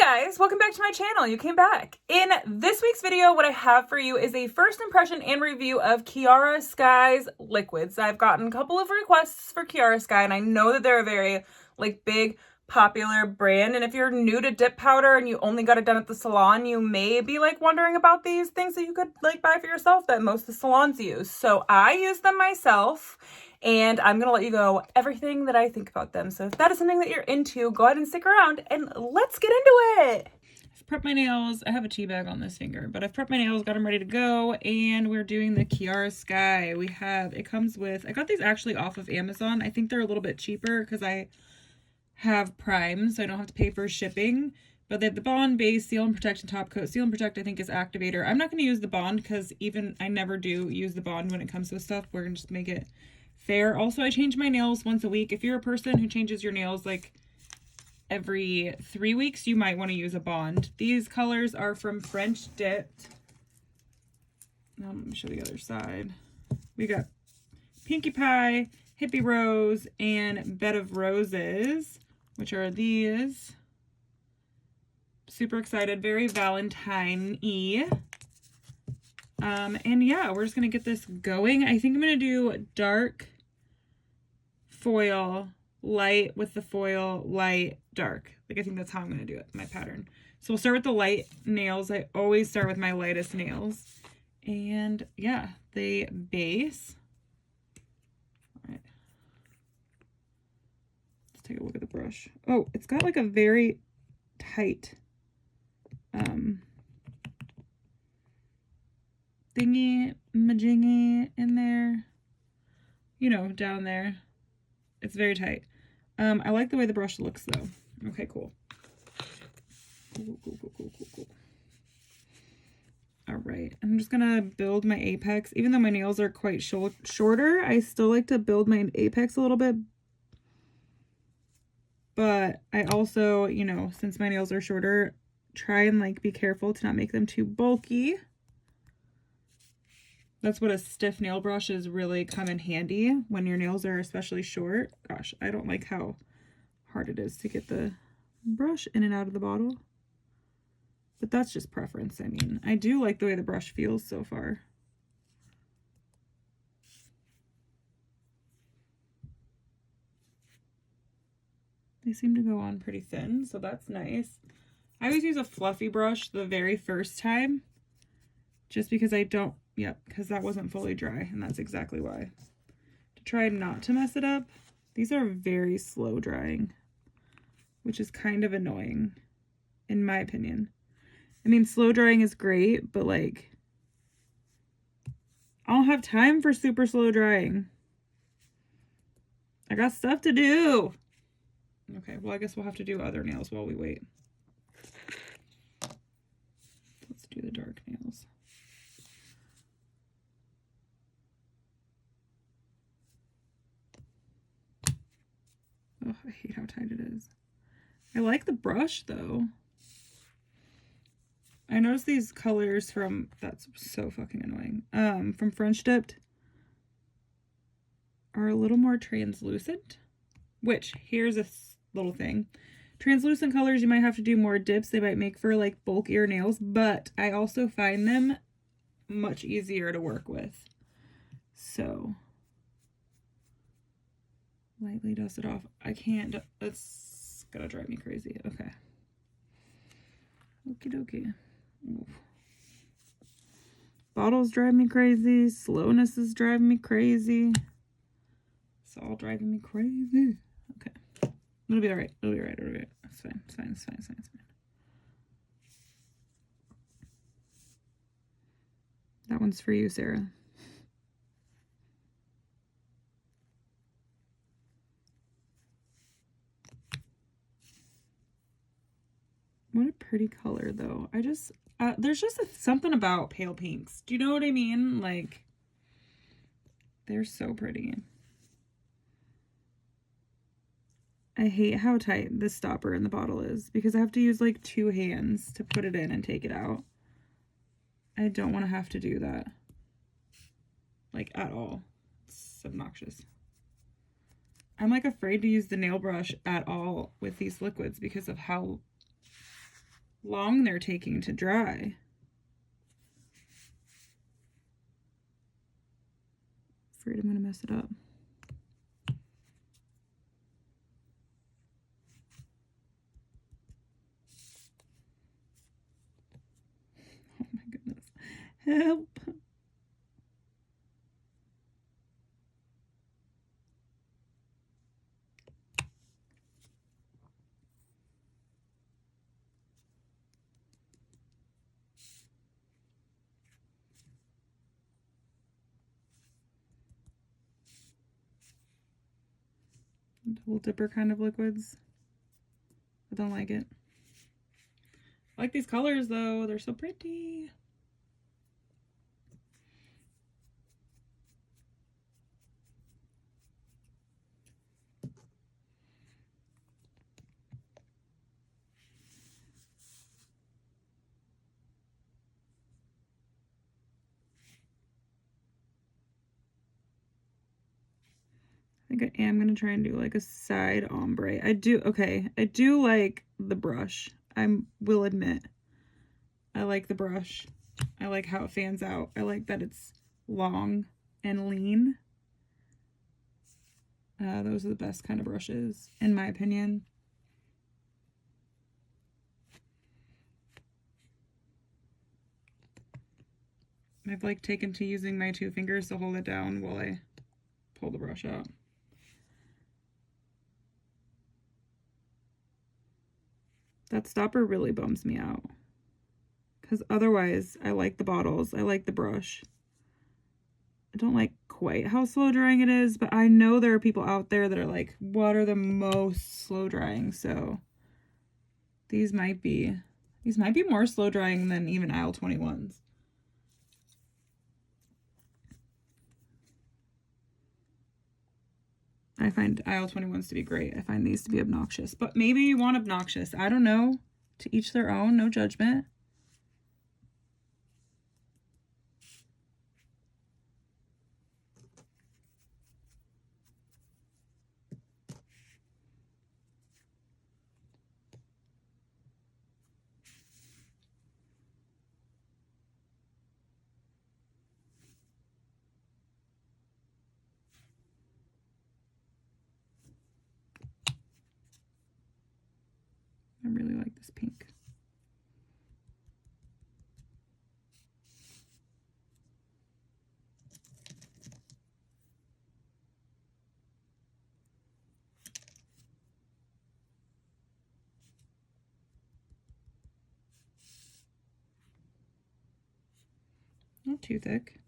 Guys, welcome back to my channel. You came back. In this week's video, what I have for you is a first impression and review of Kiara Sky's liquids. I've gotten a couple of requests for Kiara Sky, and I know that they're a very big popular brand, and if you're new to dip powder and you only got it done at the salon, you may be wondering about these things that you could buy for yourself that most of the salons use. So I use them myself, and I'm gonna let you know everything that I think about them. So if that is something that you're into, go ahead and stick around and let's get into it. I've prepped my nails. I have a tea bag on this finger, but I've prepped my nails, got them ready to go, and we're doing the Kiara Sky. It comes with, I got these actually off of Amazon. I think they're a little bit cheaper because I have Prime, so I don't have to pay for shipping. But they have the bond, base, seal and protect, and top coat. Seal and protect, I think, is activator. I'm not going to use the bond because I never do use the bond when it comes to stuff. We're going to just make it fair. Also, I change my nails once a week. If you're a person who changes your nails every 3 weeks, you might want to use a bond. These colors are from French Dipped. Now let me show the other side. We got Pinkie Pie, Hippie Rose, and Bed of Roses, which are these. Super excited, very Valentine-y. And yeah, we're just gonna get this going. I think I'm gonna do dark foil, light with the foil, light, dark. I think that's how I'm gonna do it, my pattern. So we'll start with the light nails. I always start with my lightest nails. And yeah, the base. All right. Let's take a look at the brush. Oh, it's got a very tight thingy majingy in there, down there. It's very tight. I like the way the brush looks though. Okay, cool. Cool. All right, I'm just gonna build my apex. Even though my nails are quite shorter, I still like to build my apex a little bit. But I also, since my nails are shorter, try and be careful to not make them too bulky. That's what a stiff nail brush is really come in handy when your nails are especially short. Gosh, I don't like how hard it is to get the brush in and out of the bottle. But that's just preference. I mean, I do like the way the brush feels so far. They seem to go on pretty thin, so that's nice. I always use a fluffy brush the very first time, just because because that wasn't fully dry, and that's exactly why. To try not to mess it up, these are very slow drying, which is kind of annoying, in my opinion. I mean, slow drying is great, but I don't have time for super slow drying. I got stuff to do. Okay, well, I guess we'll have to do other nails while we wait. Let's do the dark nails. Oh, I hate how tight it is. I like the brush, though. I noticed these colors that's so fucking annoying, from French Dipped are a little more translucent, which, here's a little thing. Translucent colors, you might have to do more dips. They might make for bulkier nails, but I also find them much easier to work with. So lightly dust it off. I can't, that's gonna drive me crazy. Okay. Okie dokie. Oof. Bottles drive me crazy. Slowness is driving me crazy. It's all driving me crazy. Okay. It'll be all right. It'll be all right. It'll be all right. It's fine. It's fine. It's fine. It's fine. It's fine. That one's for you, Sarah. What a pretty color, though. There's just something about pale pinks. Do you know what I mean? They're so pretty. I hate how tight this stopper in the bottle is because I have to use 2 hands to put it in and take it out. I don't want to have to do that. At all. It's obnoxious. I'm afraid to use the nail brush at all with these liquids because of how long they're taking to dry. Afraid I'm gonna mess it up. Oh my goodness. Help. Double dipper kind of liquids. I don't like it. I like these colors though, they're so pretty. I think I am going to try and do like a side ombre. I do like the brush. I will admit. I like the brush. I like how it fans out. I like that it's long and lean. Those are the best kind of brushes, in my opinion. I've like taken to using my 2 fingers to hold it down while I pull the brush out. That stopper really bums me out. Because otherwise, I like the bottles. I like the brush. I don't like quite how slow drying it is, but I know there are people out there that are like, what are the most slow drying? So these might be more slow drying than even aisle 21s. I find aisle 21s to be great. I find these to be obnoxious, but maybe you want obnoxious. I don't know. To each their own, no judgment. I really like this pink. Not too thick.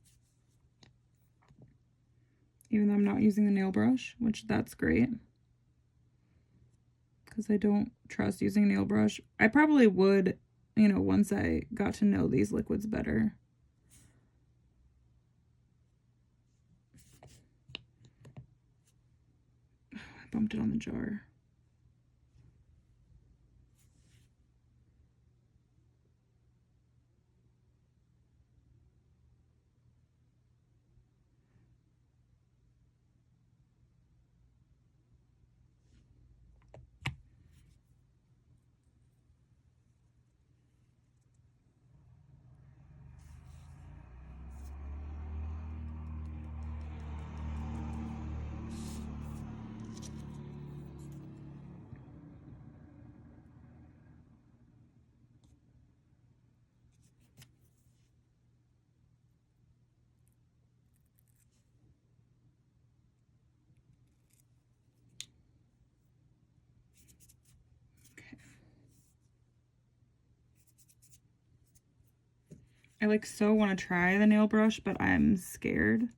Even though I'm not using the nail brush, which that's great. Because I don't trust using a nail brush. I probably would, you know, once I got to know these liquids better. Oh, I bumped it on the jar. I like so want to try the nail brush, but I'm scared.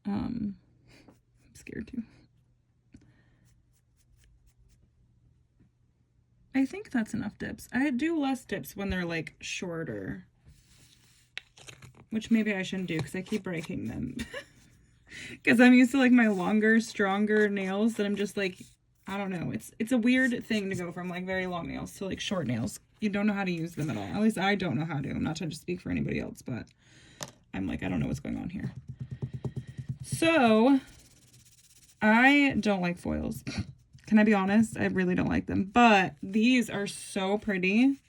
I'm scared too. I think that's enough dips. I do less dips when they're like shorter, which maybe I shouldn't do because I keep breaking them. Because I'm used to like my longer, stronger nails that I'm just like, I don't know. It's a weird thing to go from like very long nails to like short nails. You don't know how to use them at all. At least I don't know how to. I'm not trying to speak for anybody else, but I'm like, I don't know what's going on here. So I don't like foils. Can I be honest? I really don't like them. But these are so pretty.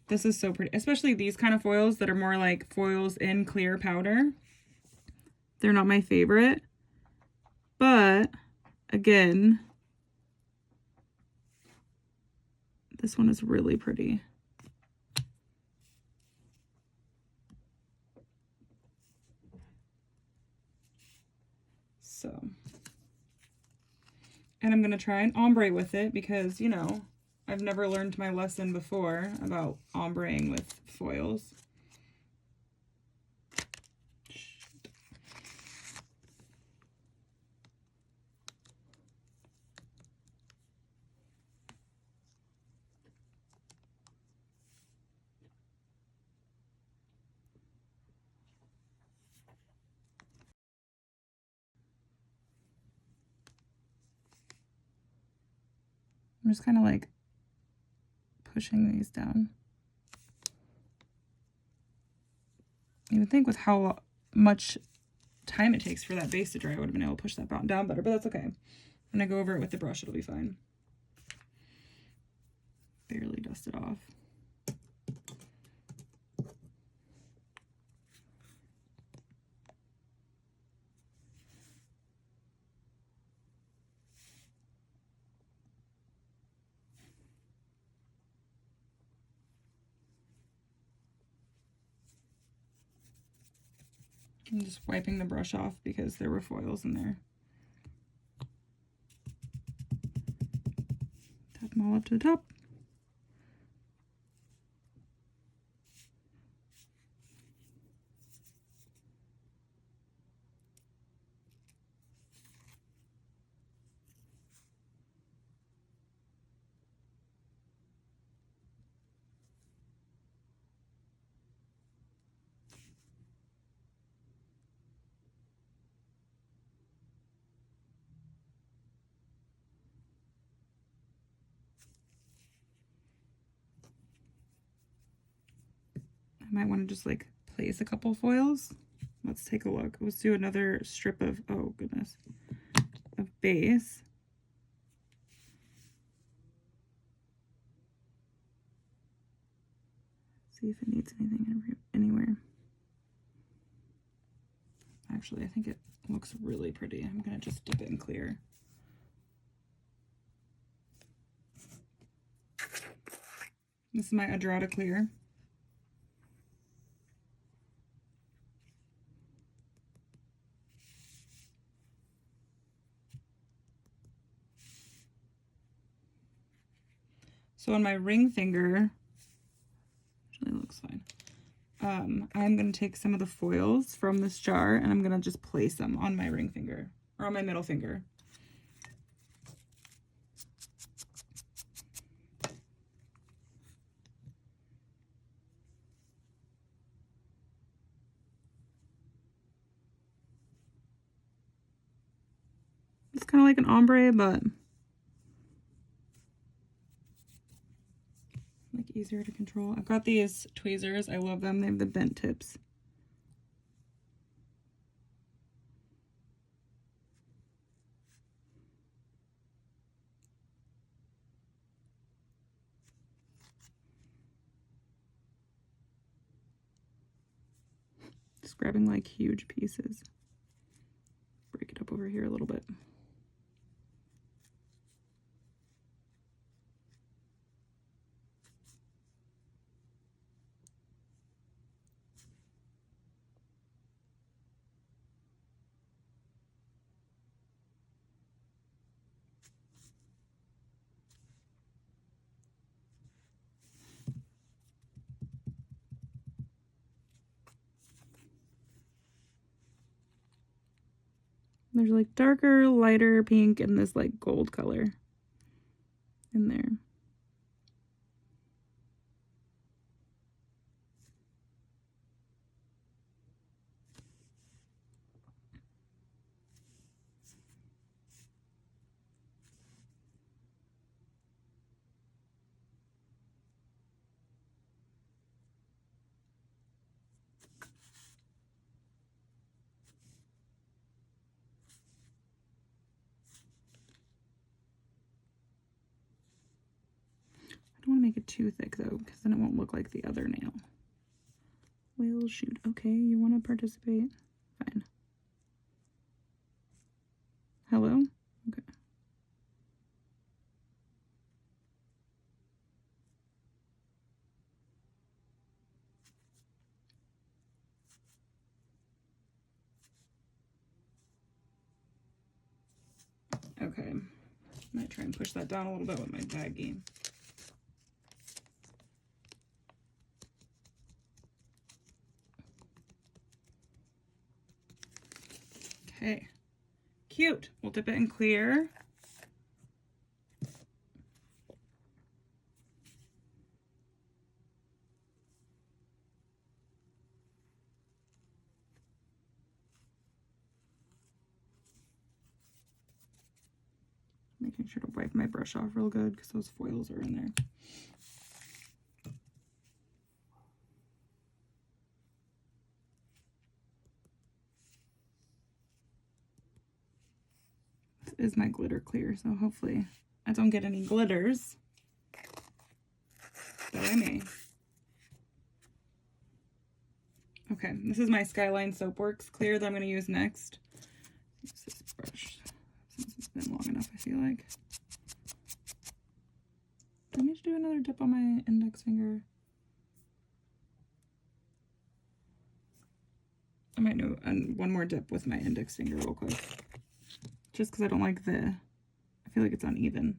This is so pretty. Especially these kind of foils that are more like foils in clear powder. They're not my favorite. But, again, this one is really pretty. So, and I'm going to try and ombre with it because, you know, I've never learned my lesson before about ombreing with foils. I'm just kind of like pushing these down. You would think with how much time it takes for that base to dry, I would have been able to push that down better, but that's okay. When I go over it with the brush, it'll be fine. Barely dust it off. I'm just wiping the brush off because there were foils in there. Tap them all up to the top. I might want to just like place a couple foils. Let's take a look. Let's do another strip of, oh goodness, of base. See if it needs anything anywhere. Actually, I think it looks really pretty. I'm gonna just dip it in clear. This is my Adrada clear. So on my ring finger, actually looks fine. I'm going to take some of the foils from this jar and I'm going to just place them on my ring finger or on my middle finger. It's kind of like an ombre, but like easier to control. I've got these tweezers. I love them. They have the bent tips. Just grabbing like huge pieces. Break it up over here a little bit. There's like darker, lighter pink and this like gold color in there. get too thick though, because then it won't look like the other nail. Well, shoot. Okay, you want to participate? Fine. Hello? Okay. Okay. Might try and push that down a little bit with my baggie. Okay. Cute. We'll dip it in clear. Making sure to wipe my brush off real good because those foils are in there. This is my glitter clear, so hopefully I don't get any glitters, but I may. Okay, this is my Skyline Soapworks clear that I'm going to use next. Use this brush since it's been long enough, I feel like. Do I need to do another dip on my index finger? I might do one more dip with my index finger real quick. Just because I don't like I feel like it's uneven.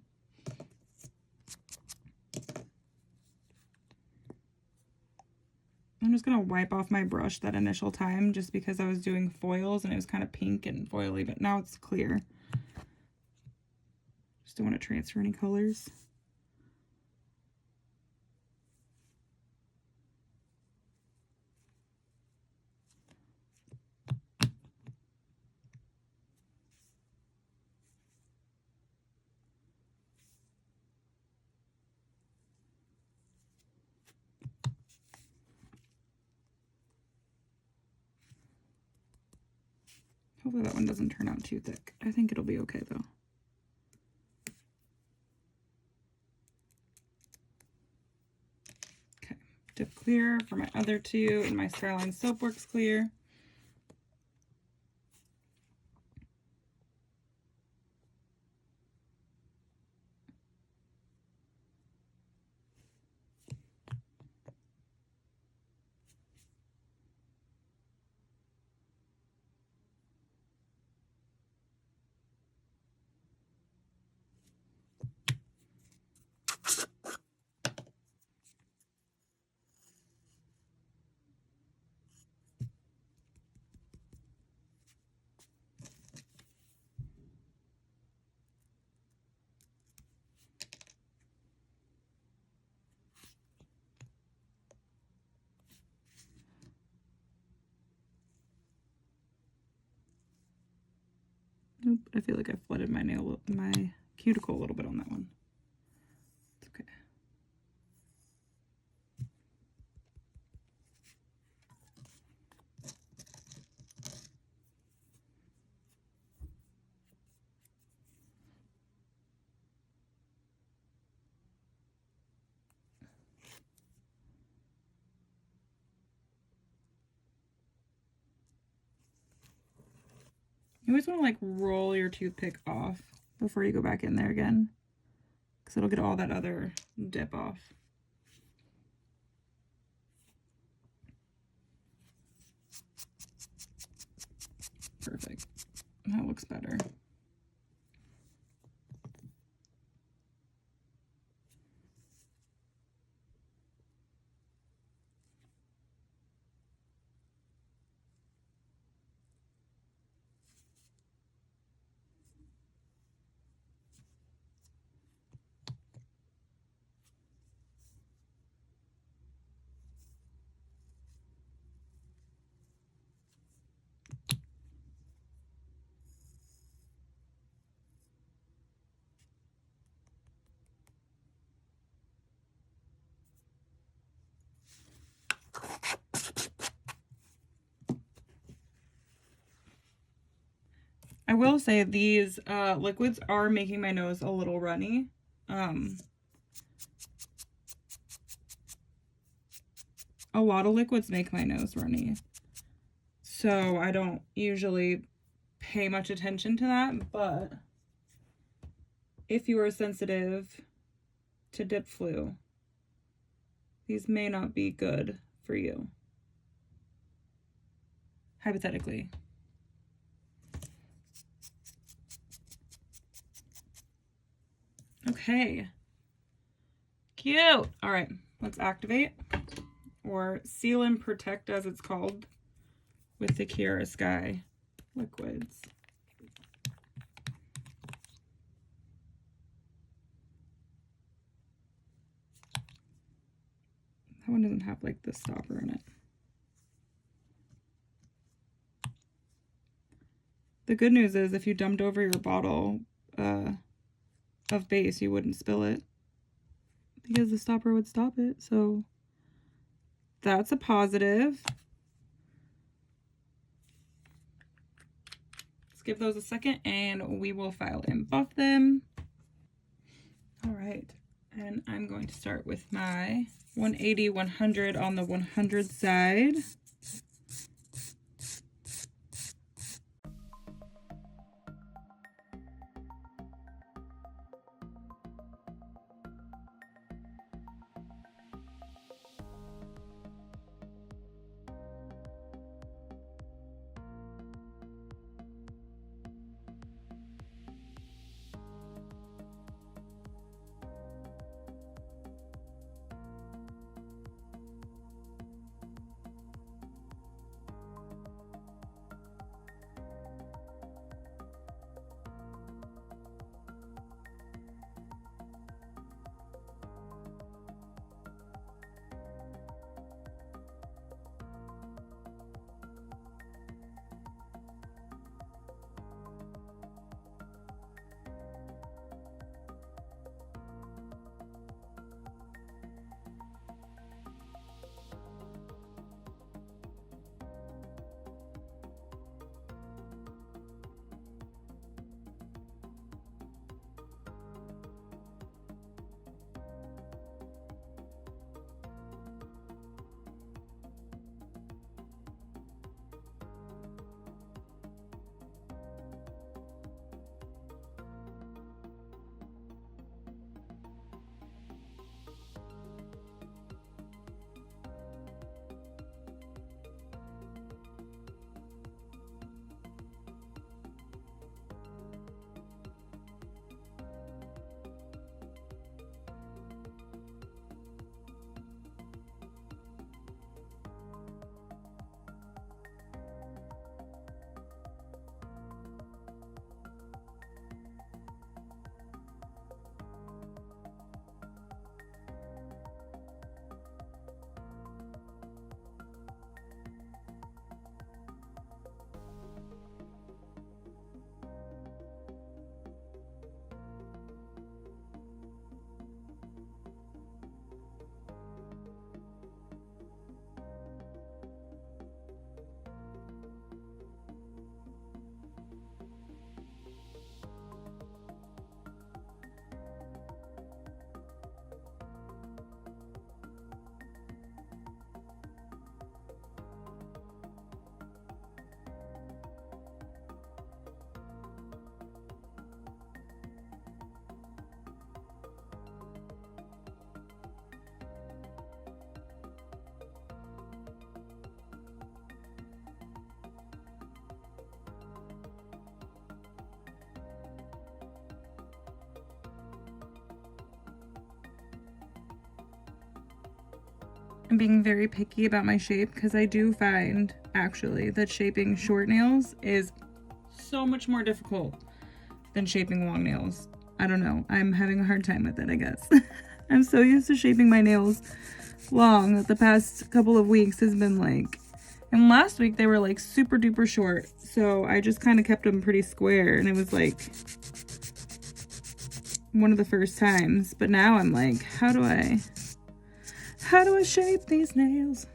I'm just going to wipe off my brush that initial time just because I was doing foils and it was kind of pink and foily, but now it's clear. Just don't want to transfer any colors. Hopefully that one doesn't turn out too thick. I think it'll be okay though. Okay, dip clear for my other two and my Skyline Soapworks clear. Nope, I feel like I flooded my cuticle a little bit on that one. It's okay. You always want to like roll your toothpick off before you go back in there again, because it'll get all that other dip off. Perfect. That looks better. I will say these liquids are making my nose a little runny. a lot of liquids make my nose runny. So I don't usually pay much attention to that, but if you are sensitive to dip flu, these may not be good for you. Hypothetically. Okay. Cute. All right, let's activate, or seal and protect as it's called, with the Kiara Sky liquids. That one doesn't have like the stopper in it. The good news is if you dumped over your bottle of base, you wouldn't spill it because the stopper would stop it. So that's a positive. Let's give those a second and we will file and buff them. All right, and I'm going to start with my 180, 100 on the 100 side. I'm being very picky about my shape because I do find actually that shaping short nails is so much more difficult than shaping long nails. I don't know. I'm having a hard time with it, I guess. I'm so used to shaping my nails long that the past couple of weeks has been like, and last week they were like super duper short. So I just kind of kept them pretty square and it was like one of the first times. But now I'm like, how do I shape these nails?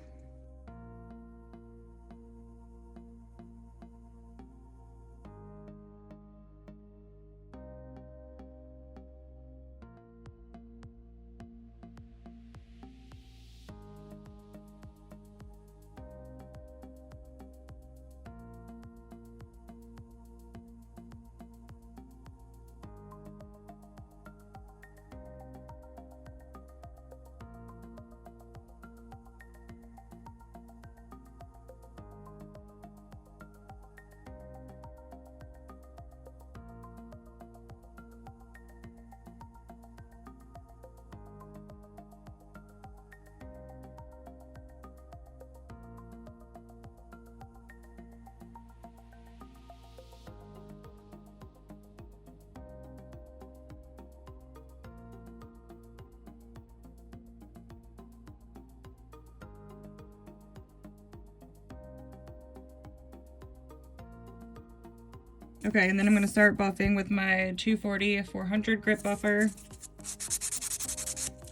Okay, and then I'm going to start buffing with my 240/400 grit buffer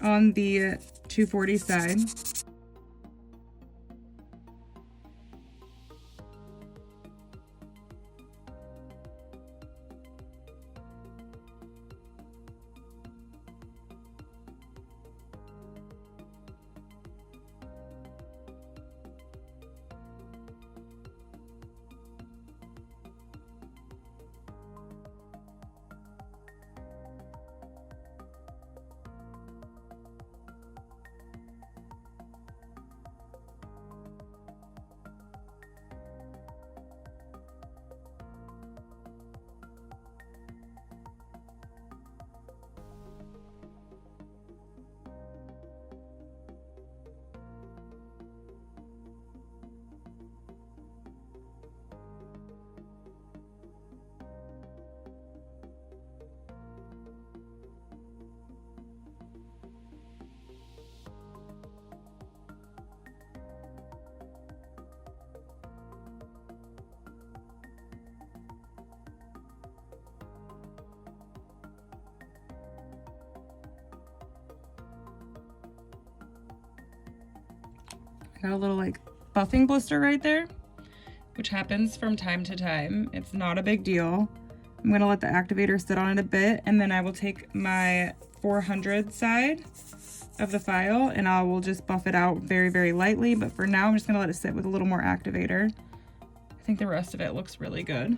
on the 240 side. Got a little like buffing blister right there, which happens from time to time. It's not a big deal. I'm gonna let the activator sit on it a bit, and then I will take my 400 side of the file and I will just buff it out very, very lightly. But for now, I'm just gonna let it sit with a little more activator. I think the rest of it looks really good.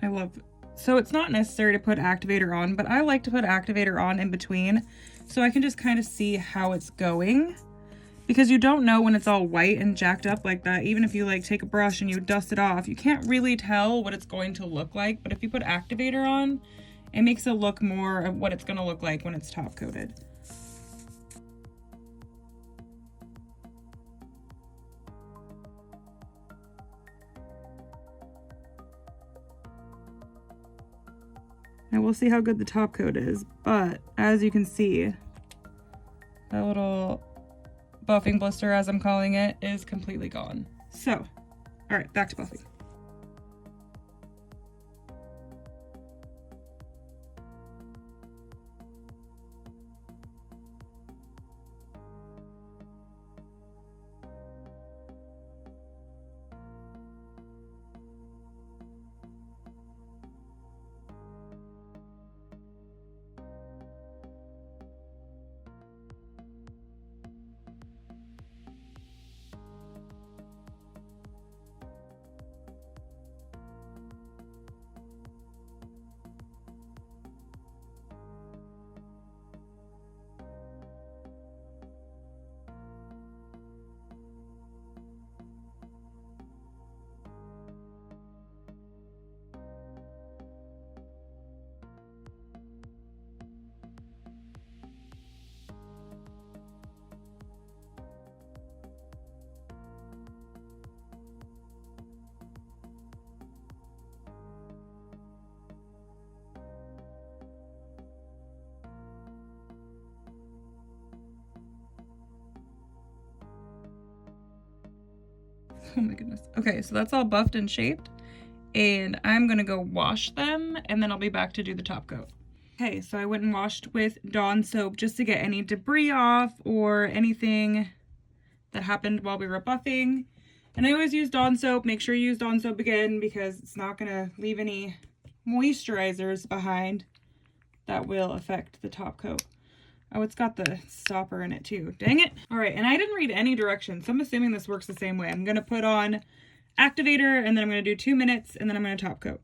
I love, so it's not necessary to put activator on, but I like to put activator on in between so I can just kind of see how it's going, because you don't know when it's all white and jacked up like that. Even if you like take a brush and you dust it off, you can't really tell what it's going to look like. But if you put activator on, it makes it look more of what it's going to look like when it's top coated. Now we'll see how good the top coat is, but as you can see, that little buffing blister, as I'm calling it, is completely gone. So, all right, back to buffing. Oh my goodness. Okay, so that's all buffed and shaped, and I'm gonna go wash them and then I'll be back to do the top coat. Okay, so I went and washed with Dawn soap just to get any debris off or anything that happened while we were buffing. And I always use Dawn soap. Make sure you use Dawn soap again because it's not gonna leave any moisturizers behind that will affect the top coat. Oh, it's got the stopper in it too. Dang it. All right, and I didn't read any directions, so I'm assuming this works the same way. I'm gonna put on activator and then I'm gonna do 2 minutes and then I'm gonna top coat.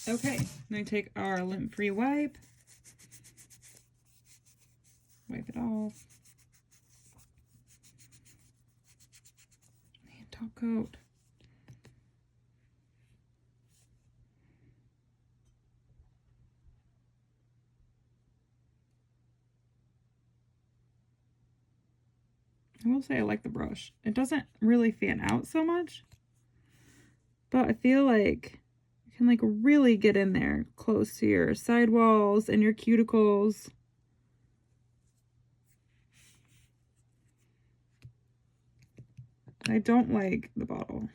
Okay, now take our lint-free wipe. Wipe it off. And top coat. I will say I like the brush. It doesn't really fan out so much, but I feel like you can like really get in there close to your sidewalls and your cuticles. I don't like the bottle.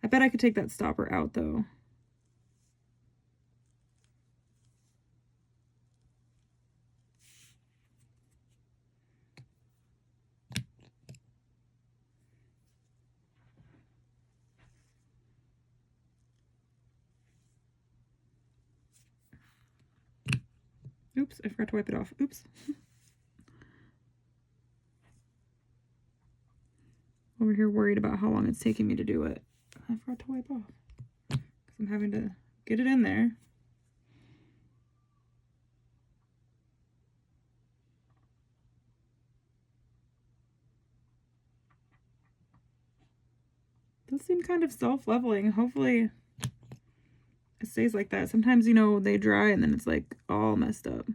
I bet I could take that stopper out though. Oops, I forgot to wipe it off. Oops. Over here worried about how long it's taking me to do it. I forgot to wipe off. Because I'm having to get it in there. Does seem kind of self-leveling. Hopefully it stays like that. Sometimes, you know, they dry and then it's like all messed up.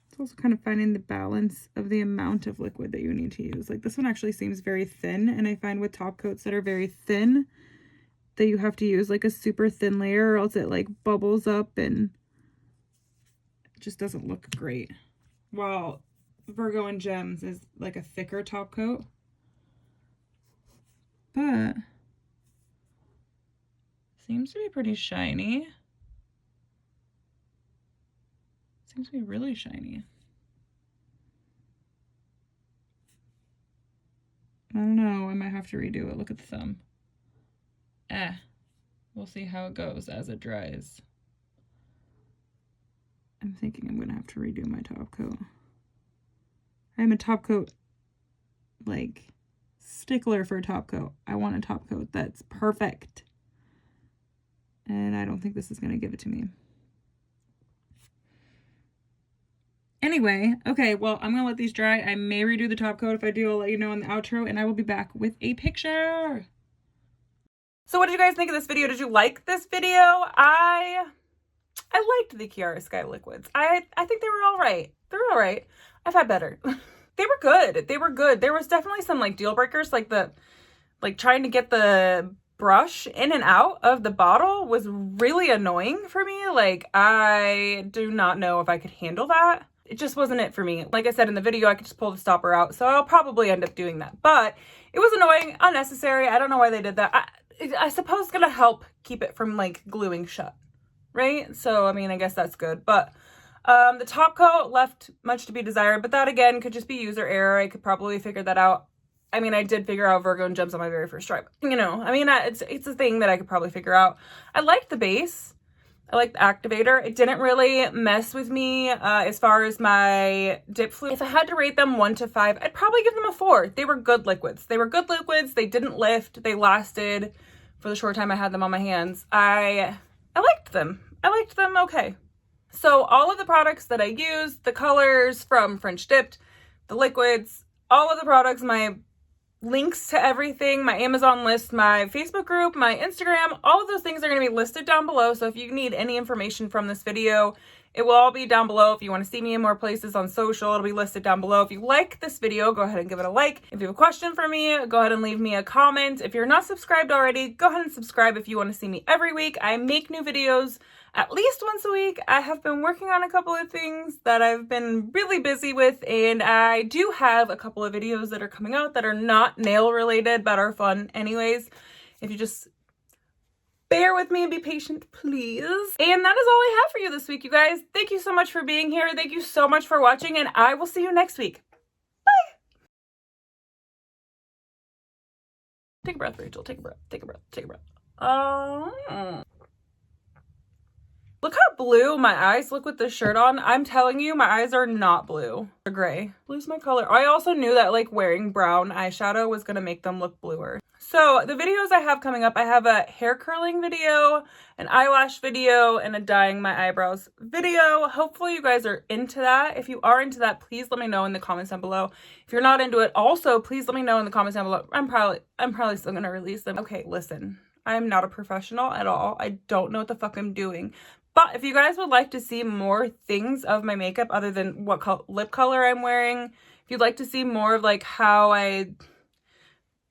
It's also kind of finding the balance of the amount of liquid that you need to use. Like this one actually seems very thin, and I find with top coats that are very thin that you have to use like a super thin layer or else it like bubbles up and it just doesn't look great. While Virgo and Gems is like a thicker top coat. But seems to be pretty shiny. Seems to be really shiny. I don't know. I might have to redo it. Look at the thumb. We'll see how it goes as it dries. I'm thinking I'm going to have to redo my top coat. I'm a top coat, like, stickler for a top coat. I want a top coat that's perfect. And I don't think this is going to give it to me. Anyway, okay, well, I'm going to let these dry. I may redo the top coat. If I do, I'll let you know in the outro, and I will be back with a picture. So what did you guys think of this video? Did you like this video? I liked the Kiara Sky liquids. I think they were all right. They're all right. I've had better. They were good. They were good. There was definitely some like deal breakers, like trying to get the brush in and out of the bottle was really annoying for me. Like, I do not know if I could handle that. It just wasn't it for me. Like I said in the video, I could just pull the stopper out, so I'll probably end up doing that. But it was annoying, unnecessary. I don't know why they did that. I suppose it's gonna help keep it from like gluing shut, right? So, I mean, I guess that's good. But the top coat left much to be desired, but that again could just be user error. I could probably figure that out. I mean, I did figure out Virgo and Gems on my very first try. You know, I mean, it's a thing that I could probably figure out. I liked the base. I like the activator. It didn't really mess with me as far as my dip fluid. If I had to rate them 1 to 5, I'd probably give them a 4. They were good liquids. They were good liquids. They didn't lift. They lasted for the short time I had them on my hands. I liked them. I liked them okay. So all of the products that I used, the colors from French Dipped, the liquids, all of the products, my links to everything, my Amazon list, my Facebook group, my Instagram, all of those things are going to be listed down below. So if you need any information from this video, it will all be down below. If you want to see me in more places on social, it'll be listed down below. If you like this video, go ahead and give it a like. If you have a question for me, go ahead and leave me a comment. If you're not subscribed already, go ahead and subscribe if you want to see me every week. I make new videos at least once a week. I have been working on a couple of things that I've been really busy with, and I do have a couple of videos that are coming out that are not nail related but are fun anyways. If you just bear with me and be patient, please. And that is all I have for you this week, you guys. Thank you so much for being here. Thank you so much for watching, and I will see you next week. Take a breath, Rachel. Take a breath. Take a breath. Take a breath. Oh. Look how blue my eyes look with this shirt on. I'm telling you, my eyes are not blue. They're gray. Blue's my color. I also knew that like wearing brown eyeshadow was gonna make them look bluer. So the videos I have coming up, I have a hair curling video, an eyelash video, and a dyeing my eyebrows video. Hopefully you guys are into that. If you are into that, please let me know in the comments down below. If you're not into it, also please let me know in the comments down below. I'm probably still gonna release them. Okay, listen, I'm not a professional at all. I don't know what the fuck I'm doing. But if you guys would like to see more things of my makeup other than what lip color I'm wearing, if you'd like to see more of like how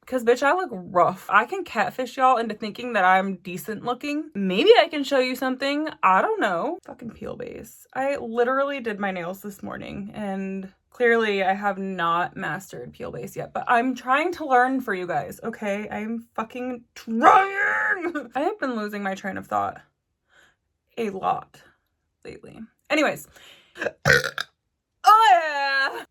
because bitch, I look rough. I can catfish y'all into thinking that I'm decent looking. Maybe I can show you something. I don't know. Fucking peel base. I literally did my nails this morning and clearly I have not mastered peel base yet, but I'm trying to learn for you guys, okay? I'm fucking trying. I have been losing my train of thought a lot lately. Anyways. Oh yeah!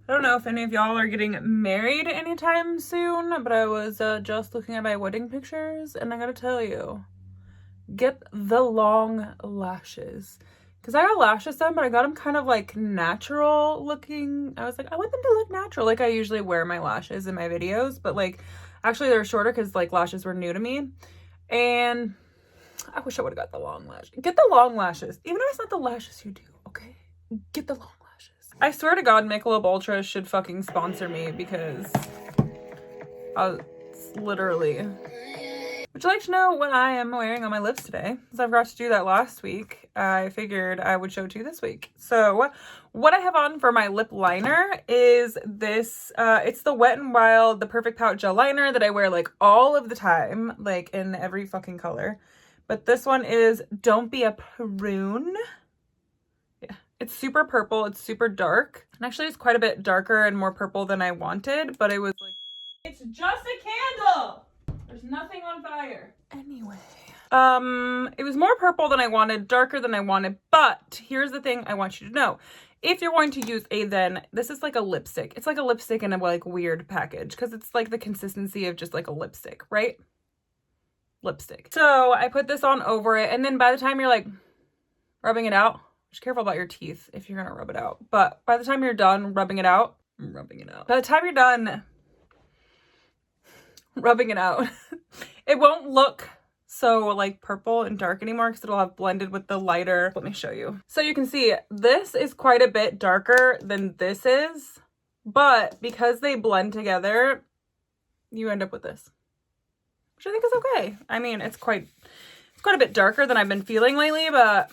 I don't know if any of y'all are getting married anytime soon, but I was just looking at my wedding pictures and I gotta tell you, get the long lashes. Because I got lashes done, but I got them kind of like natural looking. I was like, I want them to look natural. Like I usually wear my lashes in my videos, but like actually they're shorter because like lashes were new to me. And I wish I would have got the long lashes. Get the long lashes. Even if it's not the lashes you do, okay? Get the long lashes. I swear to God, Michelob Ultra should fucking sponsor me because it's literally... Would you like to know what I am wearing on my lips today? Because I forgot to do that last week. I figured I would show it to you this week. So what I have on for my lip liner is this, it's the Wet n Wild, the Perfect Pout Gel Liner that I wear like all of the time, like in every fucking color. But this one is Don't Be a Prune. Yeah, it's super purple. It's super dark. And actually it's quite a bit darker and more purple than I wanted, but it was like, it's just a candle. There's nothing on fire. Anyway. It was more purple than I wanted, darker than I wanted, but here's the thing I want you to know. If you're going to use this is like a lipstick. It's like a lipstick in a like weird package because it's like the consistency of just like a lipstick, right? Lipstick. So I put this on over it, and then by the time you're like rubbing it out, just careful about your teeth if you're gonna rub it out. But by the time you're done rubbing it out, by the time you're done rubbing it out, it won't look so like purple and dark anymore because it'll have blended with the lighter. Let me show you. So you can see this is quite a bit darker than this is, but because they blend together, you end up with this, which I think is okay. I mean, it's quite a bit darker than I've been feeling lately, but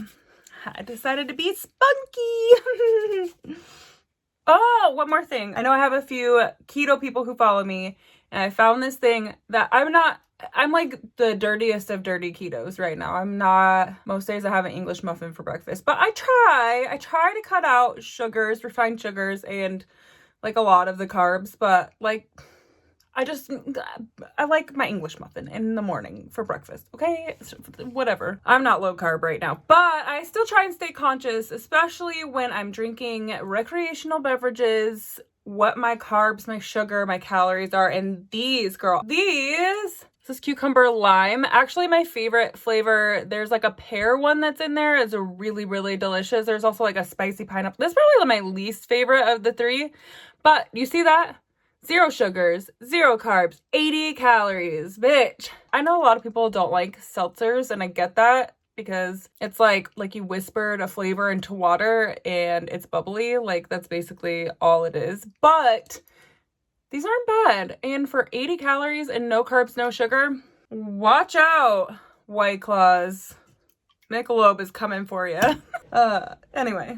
I decided to be spunky. Oh, one more thing. I know I have a few keto people who follow me, and I found this thing that I'm like the dirtiest of dirty ketos right now. I'm not, most days I have an English muffin for breakfast, but I try to cut out sugars, refined sugars, and like a lot of the carbs, but like, I like my English muffin in the morning for breakfast, okay? Whatever. I'm not low carb right now, but I still try and stay conscious, especially when I'm drinking recreational beverages, what my carbs, my sugar, my calories are. And these, girl, this is cucumber lime. Actually, my favorite flavor, there's like a pear one that's in there. It's really, really delicious. There's also like a spicy pineapple. This is probably my least favorite of the three, but you see that? 0 sugars, 0 carbs, 80 calories, bitch. I know a lot of people don't like seltzers, and I get that because it's like you whispered a flavor into water and it's bubbly. Like that's basically all it is. But these aren't bad. And for 80 calories and no carbs, no sugar, watch out, White Claws. Michelob is coming for you. Anyway.